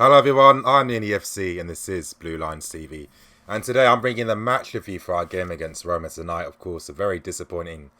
Hello everyone, I'm Ian EFC and this is Bluelionstv. And today I'm bringing the match review for our game against Roma tonight. Of course, a very disappointing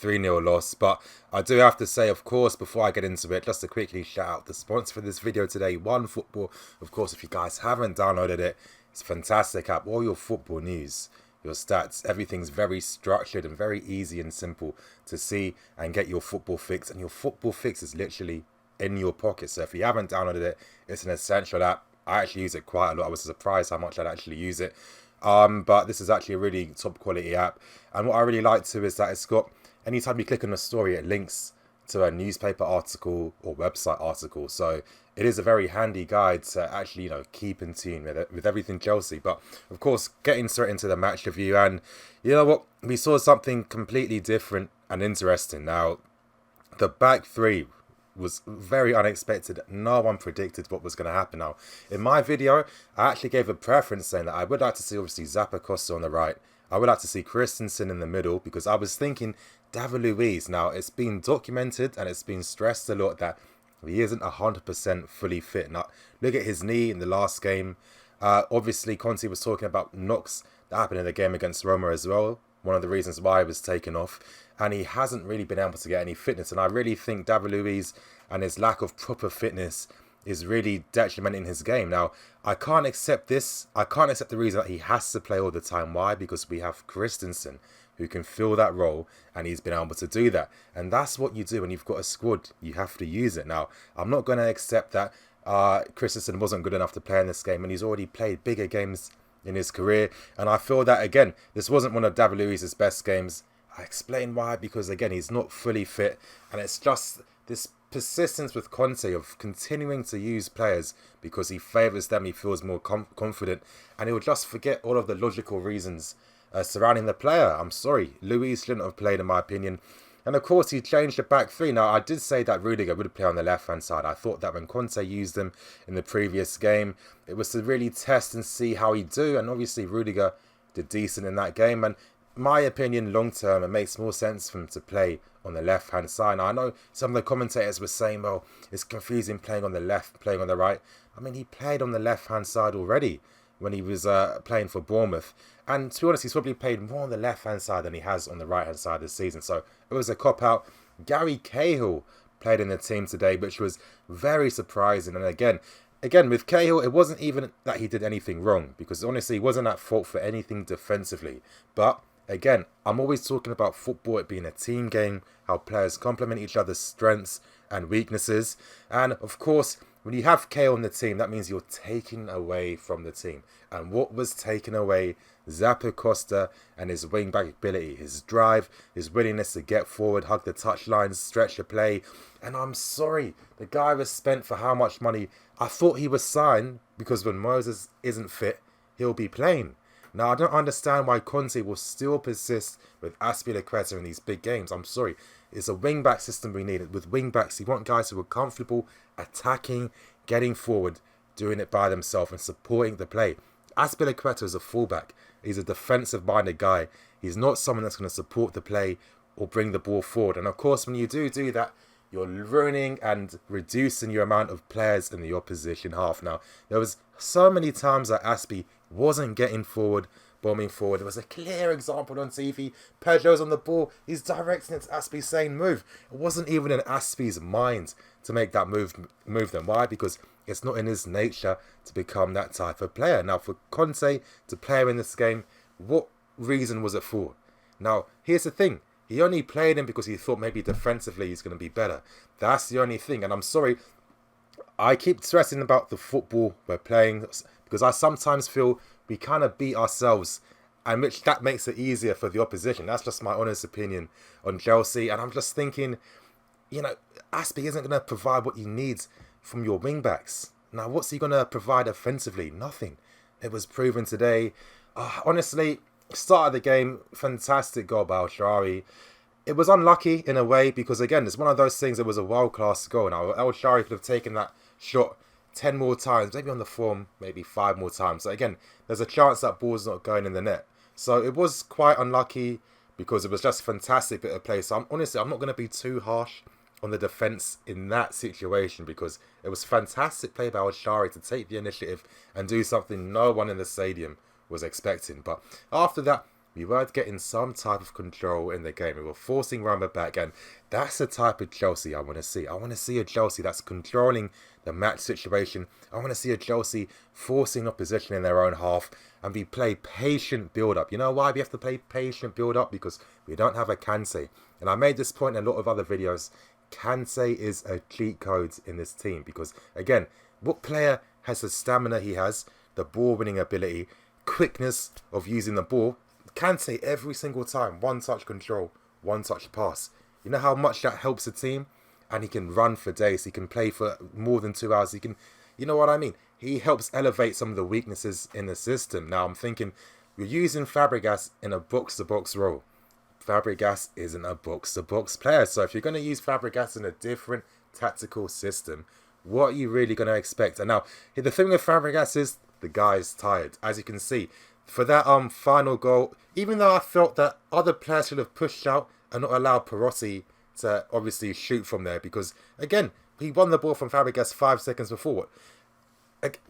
3-0 loss. But I do have to say, of course, before I get into it, just to quickly shout out the sponsor for this video today, OneFootball. Of course, if you guys haven't downloaded it, it's a fantastic app. All your football news, your stats, everything's very structured and very easy and simple to see and get your football fix. And your football fix is literally in your pocket. So if you haven't downloaded it, it's an essential app. I actually use it quite a lot. I was surprised how much I'd actually use it. But this is actually a really top quality app. And what I really like too is that it's got, anytime you click on a story, it links to a newspaper article or website article. So it is a very handy guide to actually, keep in tune with everything Chelsea. But of course, getting straight into the match review, and you know what? We saw something completely different and interesting. Now, the back three was very unexpected. No one predicted what was going to happen. Now, in my video, I actually gave a preference saying that I would like to see, obviously, Zappacosta on the right. I would like to see Christensen in the middle, because I was thinking David Luiz. Now, it's been documented and it's been stressed a lot that he isn't 100% fully fit. Now, look at his knee in the last game. Obviously, Conte was talking about knocks that happened in the game against Roma as well. One of the reasons why he was taken off. And he hasn't really been able to get any fitness. And I really think David Luiz and his lack of proper fitness is really detrimenting his game. Now, I can't accept this. I can't accept the reason that he has to play all the time. Why? Because we have Christensen, who can fill that role, and he's been able to do that. And that's what you do when you've got a squad. You have to use it. Now, I'm not going to accept that Christensen wasn't good enough to play in this game, and he's already played bigger games in his career. And I feel that, again, this wasn't one of David Luiz's best games. I explain why, because again, he's not fully fit, and it's just this persistence with Conte of continuing to use players because he favours them, he feels more confident, and he'll just forget all of the logical reasons surrounding the player. I'm sorry, Luiz shouldn't have played, in my opinion. And of course, he changed the back three. Now, I did say that Rudiger would play on the left-hand side. I thought that when Conte used him in the previous game, it was to really test and see how he'd do. And obviously, Rudiger did decent in that game. And my opinion, long-term, it makes more sense for him to play on the left-hand side. Now, I know some of the commentators were saying, well, it's confusing playing on the left, playing on the right. I mean, he played on the left-hand side already when he was playing for Bournemouth. And to be honest, he's probably played more on the left-hand side than he has on the right-hand side this season. So it was a cop-out. Gary Cahill played in the team today, which was very surprising. And again, with Cahill, it wasn't even that he did anything wrong, because honestly, he wasn't at fault for anything defensively. But again, I'm always talking about football, it being a team game, how players complement each other's strengths and weaknesses. And of course, when you have Cahill in the team, that means you're taking away from the team. And what was taken away? Zappacosta and his wing-back ability, his drive, his willingness to get forward, hug the touchlines, stretch the play. And I'm sorry, the guy was spent for how much money? I thought he was signed because when Moses isn't fit, he'll be playing. Now, I don't understand why Conte will still persist with Azpilicueta in these big games. I'm sorry. It's a wing-back system we need. With wing-backs, you want guys who are comfortable attacking, getting forward, doing it by themselves and supporting the play. Azpilicueta is a fullback. He's a defensive-minded guy. He's not someone that's going to support the play or bring the ball forward. And of course, when you do that, you're ruining and reducing your amount of players in the opposition half. Now, there was so many times that Aspi wasn't getting forward, bombing forward. There was a clear example on TV. Pedro's on the ball. He's directing it to Aspi saying move. It wasn't even in Aspi's mind to make that move them. Why? Because it's not in his nature to become that type of player. Now, for Conte to play in this game, what reason was it for? Now, here's the thing. He only played him because he thought maybe defensively he's going to be better. That's the only thing. And I'm sorry, I keep stressing about the football we're playing because I sometimes feel we kind of beat ourselves, and which that makes it easier for the opposition. That's just my honest opinion on Chelsea. And I'm just thinking, Aspi isn't going to provide what you need from your wing-backs. Now, what's he going to provide offensively? Nothing. It was proven today. Honestly, start of the game, fantastic goal by El Shaarawy. It was unlucky in a way because, again, it's one of those things that was a world-class goal. Now, El Shaarawy could have taken that shot 10 more times, maybe on the form, maybe 5 more times. So, again, there's a chance that ball's not going in the net. So, it was quite unlucky because it was just a fantastic bit of play. So, I'm not going to be too harsh on the defence in that situation, because it was fantastic play by Al-Shari to take the initiative and do something no one in the stadium was expecting. But after that, we were getting some type of control in the game. We were forcing Roma back, and that's the type of Chelsea I want to see. I want to see a Chelsea that's controlling the match situation. I want to see a Chelsea forcing opposition in their own half, and we play patient build-up. You know why we have to play patient build-up? Because we don't have a CONTE. And I made this point in a lot of other videos. CONTE is a cheat code in this team, because, again, what player has the stamina he has, the ball-winning ability, quickness of using the ball? CONTE every single time, one touch control, one touch pass. You know how much that helps a team? And he can run for days. He can play for more than 2 hours. He can, you know what I mean? He helps elevate some of the weaknesses in the system. Now I'm thinking, you're using Fabregas in a box-to-box role. Fabregas isn't a box-to-box player. So if you're going to use Fabregas in a different tactical system, what are you really going to expect? And now, the thing with Fabregas is the guy's tired. As you can see, for that final goal, even though I felt that other players should have pushed out and not allowed Perotti to obviously shoot from there, because, again, he won the ball from Fabregas 5 seconds before.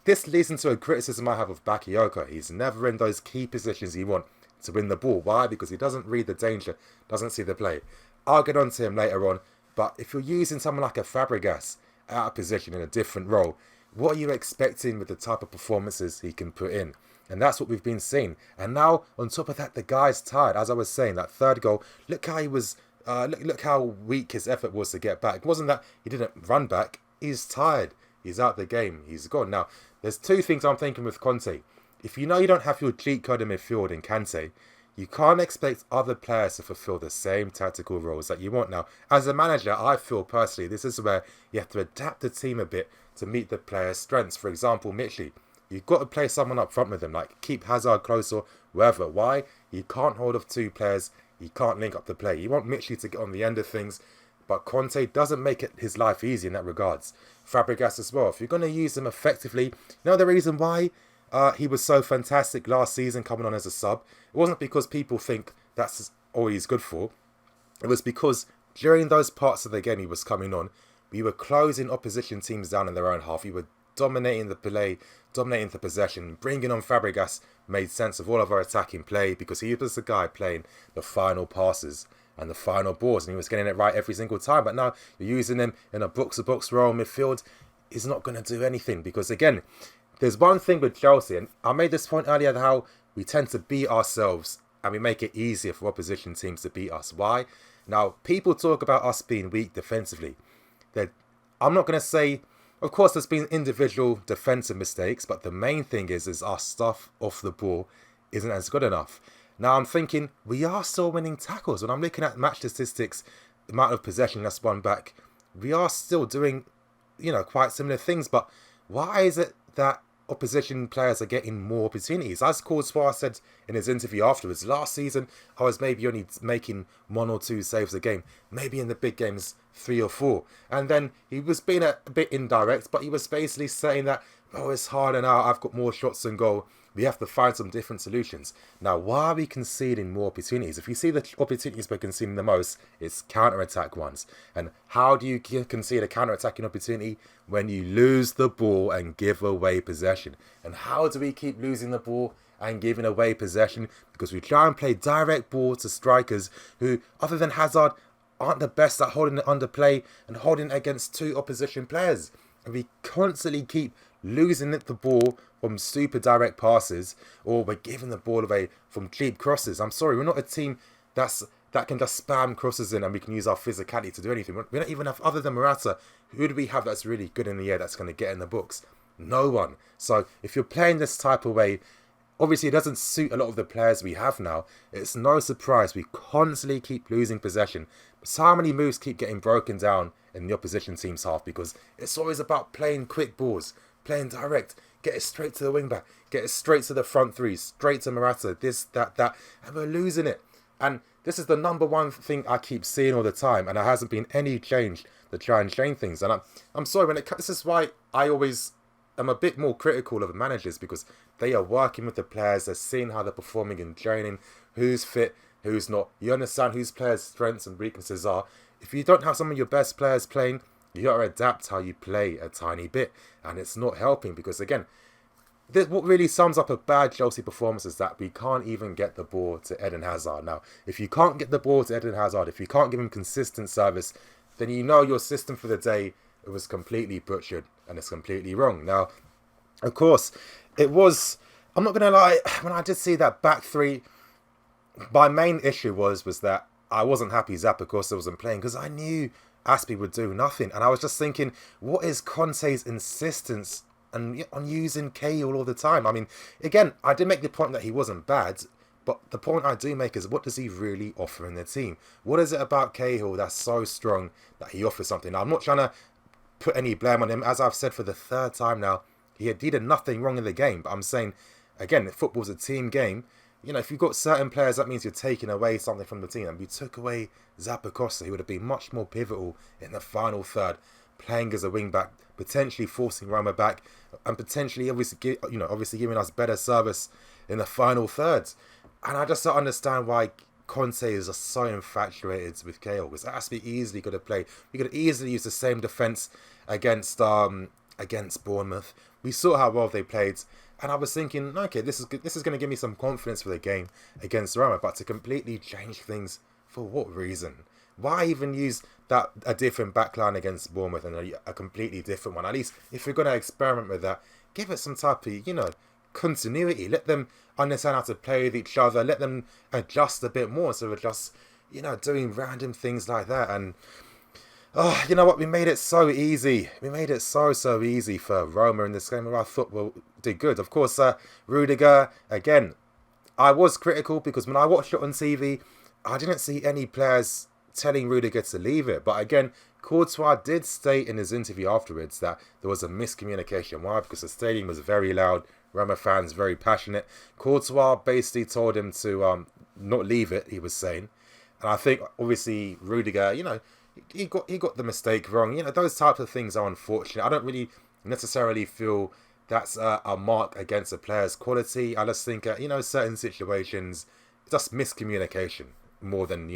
This leads into a criticism I have of Bakayoko. He's never in those key positions you want to win the ball. Why? Because he doesn't read the danger, doesn't see the play. I'll get on to him later on, but if you're using someone like a Fabregas out of position in a different role, what are you expecting with the type of performances he can put in? And that's what we've been seeing. And now, on top of that, the guy's tired. As I was saying, that third goal, look how he was, look how weak his effort was to get back. It wasn't that he didn't run back. He's tired. He's out the game. He's gone. Now, there's two things I'm thinking with CONTE. If you know you don't have your cheat code in midfield in CONTE, you can't expect other players to fulfill the same tactical roles that you want. Now, as a manager, I feel personally this is where you have to adapt the team a bit to meet the player's strengths. For example, Mitchell, you've got to play someone up front with him, like keep Hazard close or wherever. Why? You can't hold off two players. You can't link up the play. You want Mitchell to get on the end of things, but CONTE doesn't make it his life easy in that regards. Fabregas as well. If you're going to use him effectively, you know the reason why he was so fantastic last season coming on as a sub? It wasn't because people think that's all he's good for. It was because during those parts of the game he was coming on, we were closing opposition teams down in their own half. We were dominating the play, dominating the possession. Bringing on Fabregas made sense of all of our attacking play, because he was the guy playing the final passes and the final balls, and he was getting it right every single time. But now you're using him in a box-to-box role midfield. He's not going to do anything, because, again, there's one thing with Chelsea, and I made this point earlier, how we tend to beat ourselves and we make it easier for opposition teams to beat us. Why? Now, people talk about us being weak defensively. I'm not going to say, of course, there's been individual defensive mistakes, but the main thing is our stuff off the ball isn't as good enough. Now, I'm thinking we are still winning tackles. When I'm looking at match statistics, the amount of possession that's won back, we are still doing, quite similar things. But why is it that opposition players are getting more opportunities? As Courtois said in his interview afterwards, last season I was maybe only making 1 or 2 saves a game, maybe in the big games 3 or 4, and then he was being a bit indirect, but he was basically saying that, it's harder now, I've got more shots than goal, we have to find some different solutions. Now, why are we conceding more opportunities? If you see the opportunities we're conceding the most, it's counter-attack ones. And how do you concede a counter-attacking opportunity? When you lose the ball and give away possession. And how do we keep losing the ball and giving away possession? Because we try and play direct ball to strikers who, other than Hazard, aren't the best at holding it under play and holding it against 2 opposition players. And we constantly keep losing the ball from super direct passes, or we're giving the ball away from cheap crosses. I'm sorry, we're not a team that can just spam crosses in and we can use our physicality to do anything. We don't even have, other than Morata, who do we have that's really good in the air that's going to get in the books? No one. So if you're playing this type of way, obviously it doesn't suit a lot of the players we have now. It's no surprise we constantly keep losing possession. So how many moves keep getting broken down in the opposition team's half? Because it's always about playing quick balls, playing direct, get it straight to the wing back, get it straight to the front three, straight to Morata, this, that, and we're losing it. And this is the number one thing I keep seeing all the time, and there hasn't been any change to try and change things. And I'm sorry, this is why I always am a bit more critical of managers, because they are working with the players, they're seeing how they're performing in training, who's fit, who's not. You understand whose players' strengths and weaknesses are. if you don't have some of your best players playing, you got to adapt how you play a tiny bit. And it's not helping because, again, what really sums up a bad Chelsea performance is that we can't even get the ball to Eden Hazard. Now, if you can't get the ball to Eden Hazard, if you can't give him consistent service, then you know your system for the day, it was completely butchered and it's completely wrong. Now, of course, it was, I'm not going to lie, when I did see that back three, my main issue was that I wasn't happy Zappacosta wasn't playing because I knew Aspie would do nothing. And I was just thinking, what is Conte's insistence and on using Cahill all the time? I mean, again, I did make the point that he wasn't bad, but the point I do make is, what does he really offer in the team? What is it about Cahill that's so strong that he offers something? Now, I'm not trying to put any blame on him. As I've said for the third time now, he did nothing wrong in the game. But I'm saying, again, football's a team game. You know, if you've got certain players, that means you're taking away something from the team. And we took away Zappacosta, who would have been much more pivotal in the final third, playing as a wing-back, potentially forcing Roma back, and potentially, obviously giving us better service in the final thirds. And I just don't understand why Conte is just so infatuated with Cahill, because Aspie easily could have played. We could have easily used the same defence against Bournemouth. We saw how well they played, and I was thinking, okay, this is good. This is going to give me some confidence for the game against Roma. But to completely change things, for what reason? Why even use a different backline against Bournemouth and a completely different one? At least if you're going to experiment with that, give it some type of, continuity. Let them understand how to play with each other. Let them adjust a bit more. So we're just, doing random things like that. And, you know what? We made it so easy. We made it so easy for Roma in this game. I thought we'll do good. Of course, Rudiger, again, I was critical because when I watched it on TV, I didn't see any players telling Rudiger to leave it. But again, Courtois did state in his interview afterwards that there was a miscommunication. Why? Because the stadium was very loud. Roma fans very passionate. Courtois basically told him to not leave it, he was saying. And I think, obviously, Rudiger, he got the mistake wrong. Those types of things are unfortunate. I don't really necessarily feel that's a mark against a player's quality. I just think, certain situations, it's just miscommunication more than,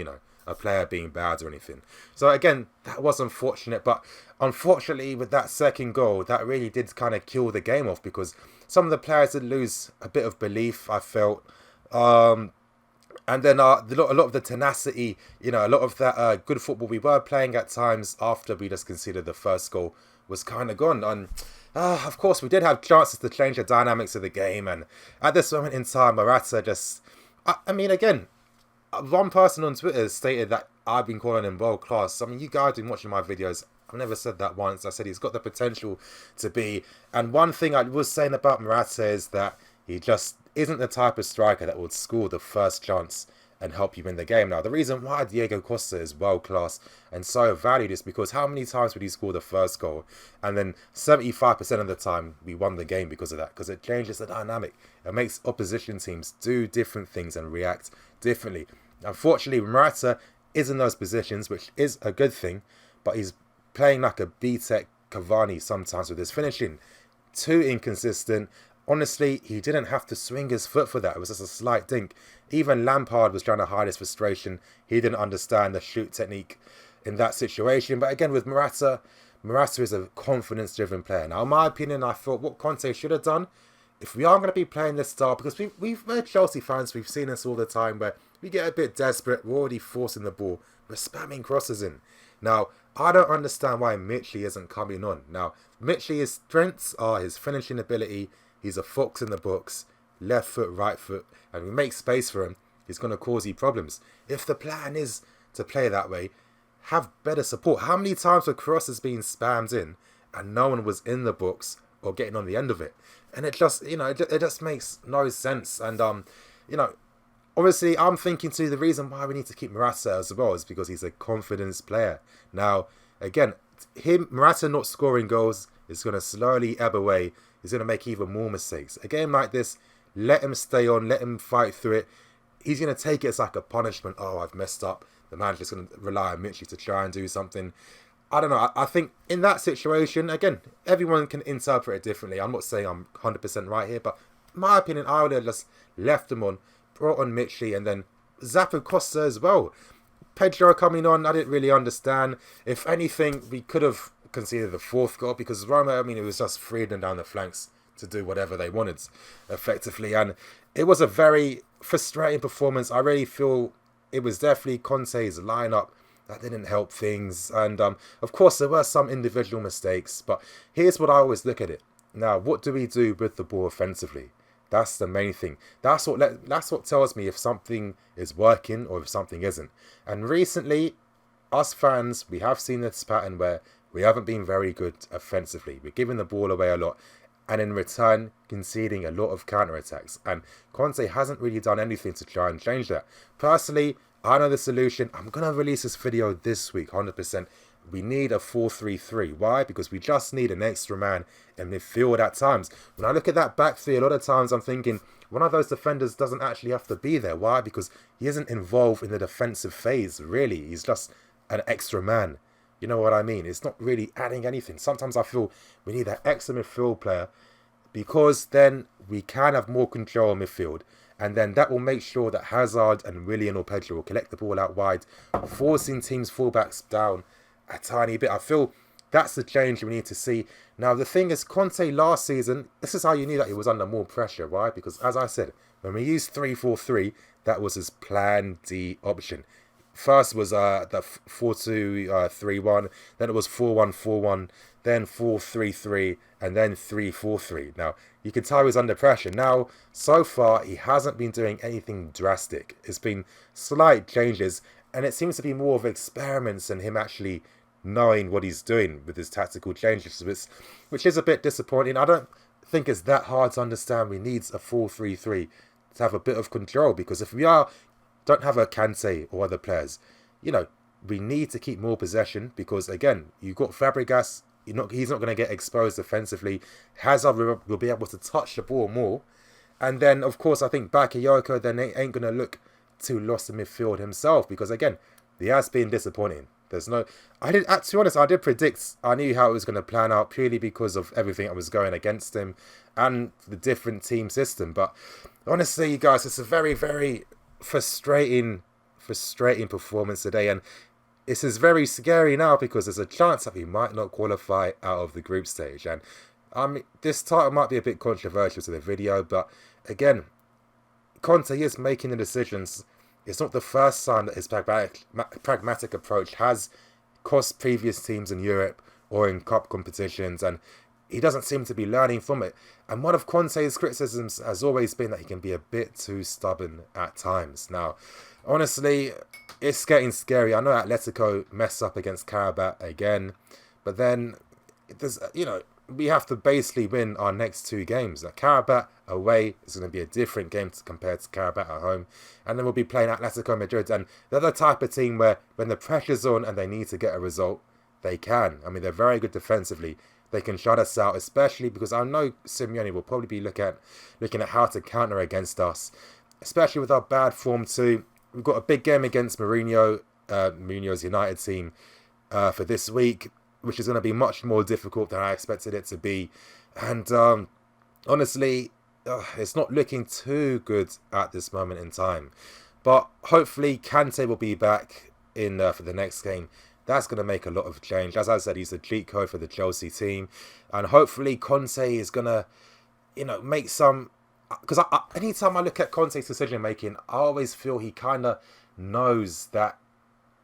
a player being bad or anything. So again, that was unfortunate. But unfortunately, with that second goal, that really did kind of kill the game off, because some of the players did lose a bit of belief, I felt. And then a lot of the tenacity, a lot of that good football we were playing at times after we just conceded the first goal was kind of gone. And of course, we did have chances to change the dynamics of the game. And at this moment in time, Morata just, I mean, again, one person on Twitter stated that I've been calling him world class. I mean, you guys have been watching my videos. I've never said that once. I said he's got the potential to be. And one thing I was saying about Morata is that he just isn't the type of striker that would score the first chance and help you win the game. Now, the reason why Diego Costa is world class and so valued is because how many times would he score the first goal? And then 75% of the time we won the game because of that, because it changes the dynamic. It makes opposition teams do different things and react differently. Unfortunately, Morata is in those positions, which is a good thing, but he's playing like a B-Tech Cavani sometimes with his finishing. Too inconsistent. Honestly, he didn't have to swing his foot for that. It was just a slight dink. Even Lampard was trying to hide his frustration. He didn't understand the shoot technique in that situation. But again, with Morata is a confidence-driven player. Now, in my opinion, I thought what Conte should have done, if we are going to be playing this style, because we're Chelsea fans, we've seen this all the time, where we get a bit desperate, we're already forcing the ball, we're spamming crosses in. Now, I don't understand why Mitchell isn't coming on. Now, Mitchell's strengths are his finishing ability. He's a fox in the box, left foot, right foot, and we make space for him, he's going to cause you problems. If the plan is to play that way, have better support. How many times were crosses being spammed in and no one was in the box or getting on the end of it? And it just, it just makes no sense. And, obviously, I'm thinking too, the reason why we need to keep Morata as well is because he's a confidence player. Now, again, Morata not scoring goals is going to slowly ebb away. He's going to make even more mistakes. A game like this, let him stay on, let him fight through it. He's going to take it as like a punishment. Oh, I've messed up. The manager's going to rely on Mitchell to try and do something. I don't know. I think in that situation, again, everyone can interpret it differently. I'm not saying I'm 100% right here, but in my opinion, I would have just left him on, brought on Mitchell, and then Zappacosta as well. Pedro coming on, I didn't really understand. If anything, we could have conceded the fourth goal because Roma, I mean, it was just freedom down the flanks to do whatever they wanted, effectively. And it was a very frustrating performance. I really feel it was definitely Conte's lineup that didn't help things. And of course, there were some individual mistakes. But here's what I always look at it. Now, what do we do with the ball offensively? That's the main thing. That's what tells me if something is working or if something isn't. And recently, us fans, we have seen this pattern where we haven't been very good offensively. We're giving the ball away a lot, and in return, conceding a lot of counter-attacks. And Conte hasn't really done anything to try and change that. Personally, I know the solution. I'm going to release this video this week, 100%. We need a 4-3-3. Why? Because we just need an extra man in midfield at times. When I look at that back three, a lot of times I'm thinking one of those defenders doesn't actually have to be there. Why? Because he isn't involved in the defensive phase, really. He's just an extra man. You know what I mean? It's not really adding anything. Sometimes I feel we need that extra midfield player because then we can have more control in midfield. And then that will make sure that Hazard and Willian or Pedro will collect the ball out wide, forcing teams' fullbacks down a tiny bit. I feel that's the change we need to see. Now, the thing is, Conte last season, this is how you knew that he was under more pressure. Why? Because, as I said, when we used 3-4-3, that was his plan D option. First was the 4-2-3-1, then it was 4-1-4-1, then 4-3-3, and then 3-4-3. Now, you can tell he was under pressure. Now, so far, he hasn't been doing anything drastic. It's been slight changes, and it seems to be more of experiments and him actually knowing what he's doing with his tactical changes, which is a bit disappointing. I don't think it's that hard to understand. We need a 4-3-3 to have a bit of control, because if we don't have a CONTE or other players, we need to keep more possession, because again, you've got Fabregas, he's not going to get exposed defensively. Hazard will be able to touch the ball more, and then of course I think Bakayoko then ain't going to look too lost in midfield himself, because again, he has been disappointing. To be honest, I did predict, I knew how it was going to plan out purely because of everything that was going against him and the different team system. But honestly, you guys, it's a very, very frustrating performance today, and this is very scary now because there's a chance that we might not qualify out of the group stage. And this title might be a bit controversial to the video, but again, Conte is making the decisions. It's not the first time that his pragmatic approach has cost previous teams in Europe or in cup competitions, and he doesn't seem to be learning from it. And one of Conte's criticisms has always been that he can be a bit too stubborn at times. Now, honestly, it's getting scary. I know Atletico messed up against Karabakh again, but then we have to basically win our next two games. Karabakh away is going to be a different game compared to Karabakh at home. And then we'll be playing Atletico Madrid. And they're the type of team where when the pressure's on and they need to get a result, they can. I mean, they're very good defensively. They can shut us out, especially because I know Simeone will probably be looking at how to counter against us, especially with our bad form too. We've got a big game against Mourinho's United team for this week, which is going to be much more difficult than I expected it to be. And honestly, it's not looking too good at this moment in time. But hopefully CONTE will be back in for the next game. That's going to make a lot of change. As I said, he's the cheat code for the Chelsea team. And hopefully Conte is going to, make some... Because anytime I look at Conte's decision making, I always feel he kind of knows that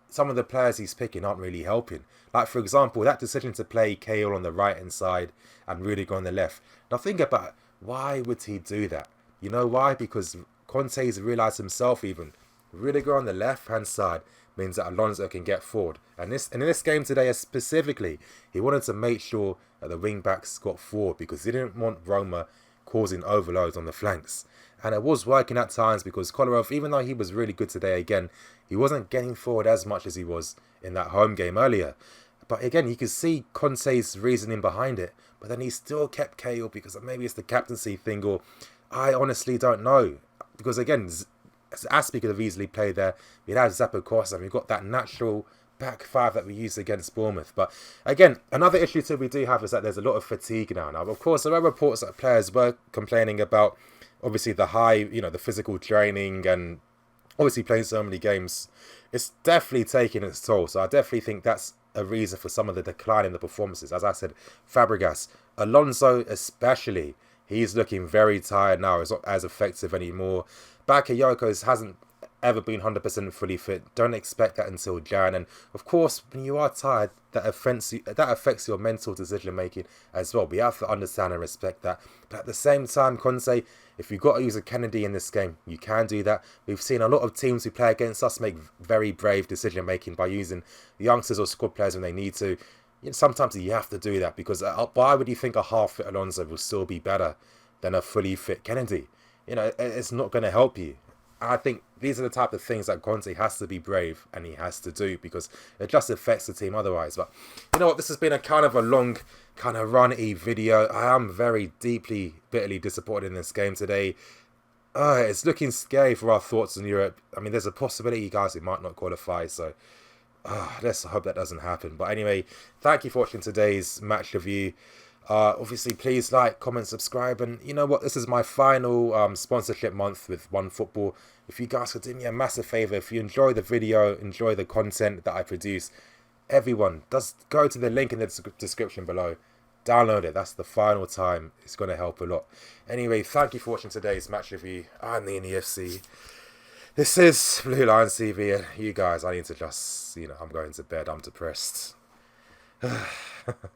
some of the players he's picking aren't really helping. Like, for example, that decision to play Cahill on the right-hand side and Rudiger on the left. Now, think about it. Why would he do that? You know why? Because Conte's realised himself even. Rudiger on the left-hand side means that Alonso can get forward. And in this game today specifically, he wanted to make sure that the wing-backs got forward because he didn't want Roma causing overloads on the flanks. And it was working at times because Kolarov, even though he was really good today again, he wasn't getting forward as much as he was in that home game earlier. But again, you could see Conte's reasoning behind it. But then he still kept Cahill because maybe it's the captaincy thing, or I honestly don't know. Because again, Aspie could have easily played there. We'd had Zappacosta and we've got that natural back five that we used against Bournemouth. But again, another issue too we do have is that there's a lot of fatigue now. Now, of course, there are reports that players were complaining about, obviously, the high, the physical training and obviously playing so many games, it's definitely taking its toll. So I definitely think that's a reason for some of the decline in the performances. As I said, Fabregas, Alonso especially, he's looking very tired now. It's not as effective anymore. Bakayoko hasn't ever been 100% fully fit. Don't expect that until Jan. And of course, when you are tired, that affects your mental decision making as well. We have to understand and respect that. But at the same time, Conte, if you've got to use a Kennedy in this game, you can do that. We've seen a lot of teams who play against us make very brave decision making by using the youngsters or squad players when they need to. Sometimes you have to do that, because why would you think a half-fit Alonso will still be better than a fully fit Kennedy? It's not going to help you. I think these are the type of things that Conte has to be brave and he has to do, because it just affects the team otherwise. But you know what? This has been a kind of a long, kind of run-y video. I am very deeply, bitterly disappointed in this game today. It's looking scary for our thoughts in Europe. I mean, there's a possibility, guys, we might not qualify. So let's hope that doesn't happen. But anyway, thank you for watching today's match review. Obviously, please like, comment, subscribe, and you know what? This is my final sponsorship month with OneFootball. If you guys could do me a massive favor, if you enjoy the video, enjoy the content that I produce, everyone, just go to the link in the description below. Download it. That's the final time. It's going to help a lot. Anyway, thank you for watching today's match review. I'm the EFC. This is Blue Lion TV, and you guys, I need to just, I'm going to bed. I'm depressed.